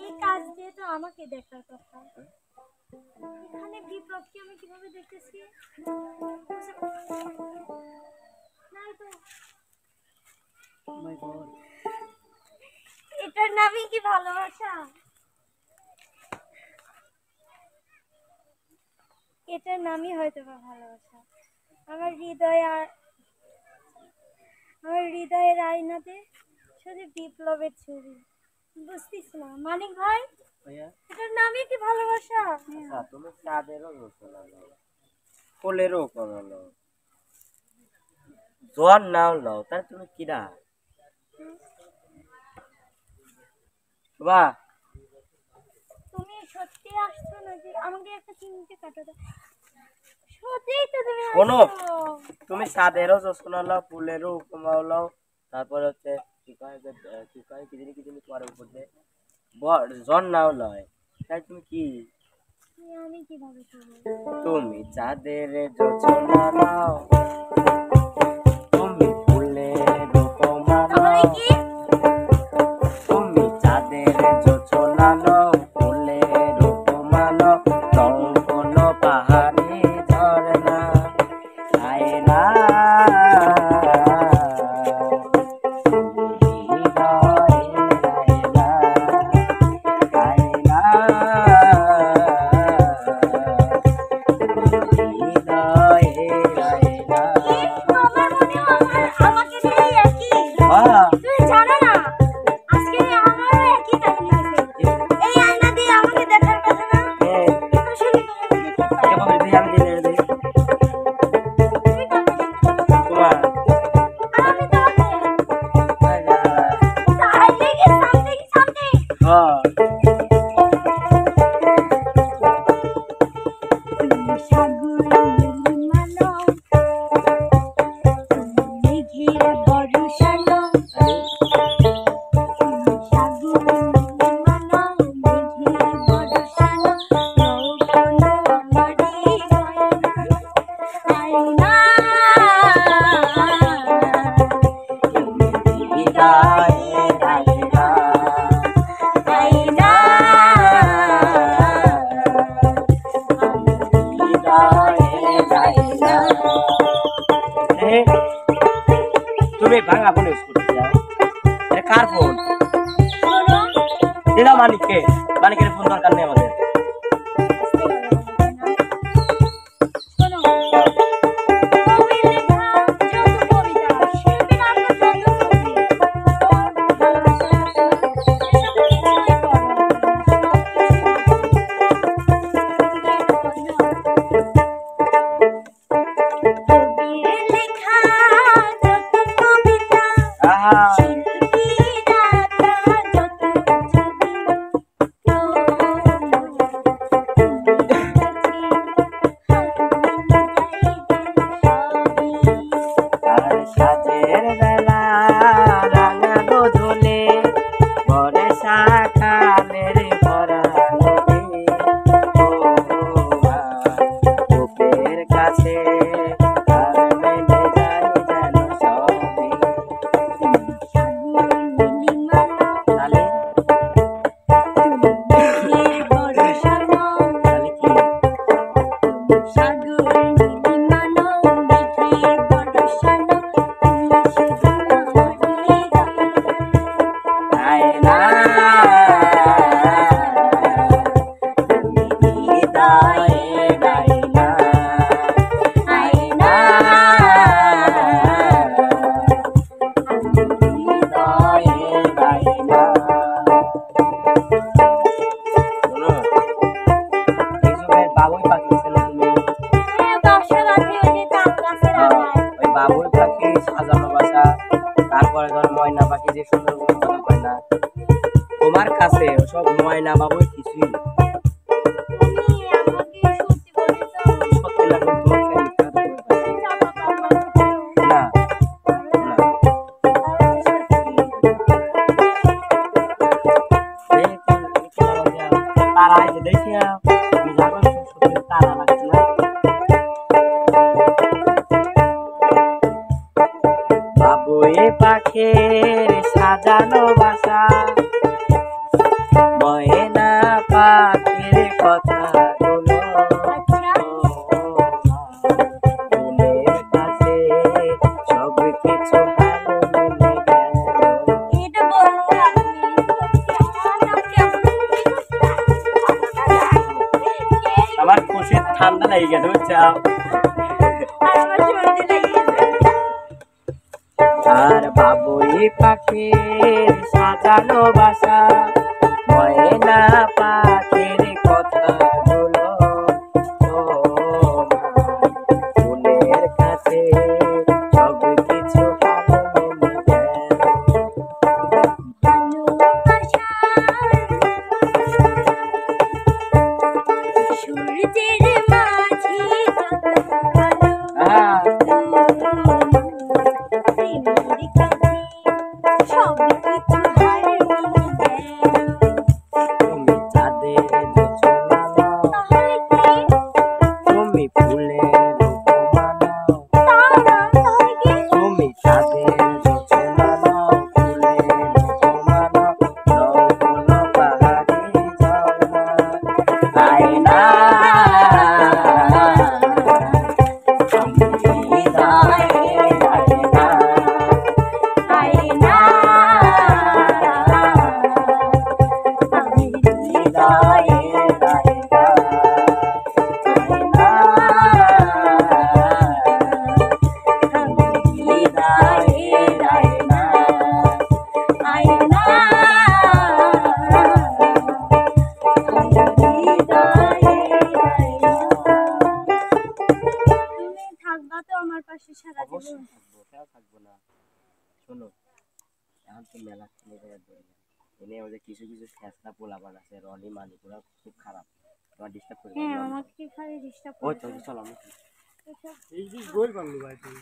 এই কাজ দিয়ে তো আমাকে দেখার কথা। এখানে বিপ্লবকে আমি কিভাবে দেখতেছি? নাই তো। এটার নামই কি ভালোবাসা? এটার নামই হয়তো বা ভালোবাসা। আমার হৃদয়ের আয়নাতে শুধু বিপ্লবের ছবি। বুঝতিস না মানিক ভাই, এটার নামই কি ভালোবাসা? তুমি চাঁদেরও ফুলেরও করলো জ্বর নাও নাও তাই তুমি কিরা বাহ তুমি সত্যি আসছো নাকি? আমাকে একটা চিমটি কাটা দাও। সত্যি তো তুমি শোনো, আসছো। তুমি চাঁদেরও যত্ন নাও, ফুলেরও উপমাও নাও, তারপর হচ্ছে কি জানি তোমার উপর দিয়ে জ্বর নাও লয় তাই তুমি কি আমি কিভাবে করবো? তুমি চাঁদের যত্ন নাও, তুমি ফুলের উপমা নাও, তুমি চাঁদের যত্ন নাও, ফুলের উপমা নাও, কঙ্কন পাহাড়ি ঝরনা আয়না তুমি ভাঙা ফোন ইউজ করতে যাও, এটা কার ফোন? দিদা মানিককে, মানিকের ফোন দরকার নেই আমাদের। বাবুই পাখি সাজানো বাসা, তারপরে ধর ময়না পাখি যে সুন্দর হয় না, তোমার কাছে সব ময়না বাবুই কিছুই সত্যি লাগে তোমাকে না তারা দেখিয়া তারা লাগছে না। বাবুই পাখির সাজানো বাসা বাসা ময়না পাখির কথা গুলো ফুলের কাছে সব কিছু ভালো লেগে গেল। এটা বলবো আপনি আমার খুশি ঠান্ডা লেগে গেছে বুঝছো। আমার সর্দি লেগে গেছে। আর বাবুই পাখির সাজানো বাসা ময়না পাখির কথা গুলো ফুলের কাছে সব কিছু ভালো লেগে গেল। সূর্যের মাঝে আহ, সব কিছু হারিয়ে গেল। তুমি চাঁদের জোছনা নাও, তাহলে কি? তুমি ফুলের উপমা নাও, তাহলে কি? তুমি চাঁদের জোছনা নাও, ফুলের উপমা নাও, নাও কোনো পাহাড়ি ঝর্ণা। আয়না আমি হৃদয়ে আয়না, আয়না আমি হৃদয়ে হৃদয়ে আয়না, আমি হৃদয়ে আয়না আয়না আমি হৃদয়ে আয়না। তুমি থাকবা তো আমার পাশে সারা অবশ্যই জীবন? থাকবো, কেন থাকবো না। শোনো, এখন তো মেলা এনে ওদের কিছু কিছু ফেসলা পোলাপান আছে, রনি মানিক, ওরা খুব খারাপ, তোমার ডিস্টার্ব করে হ্যাঁ আমাকে খালি ডিস্টার্ব ওই করে। তো চলো আমরা এসব এই গোল বাংলো ভাই তুমি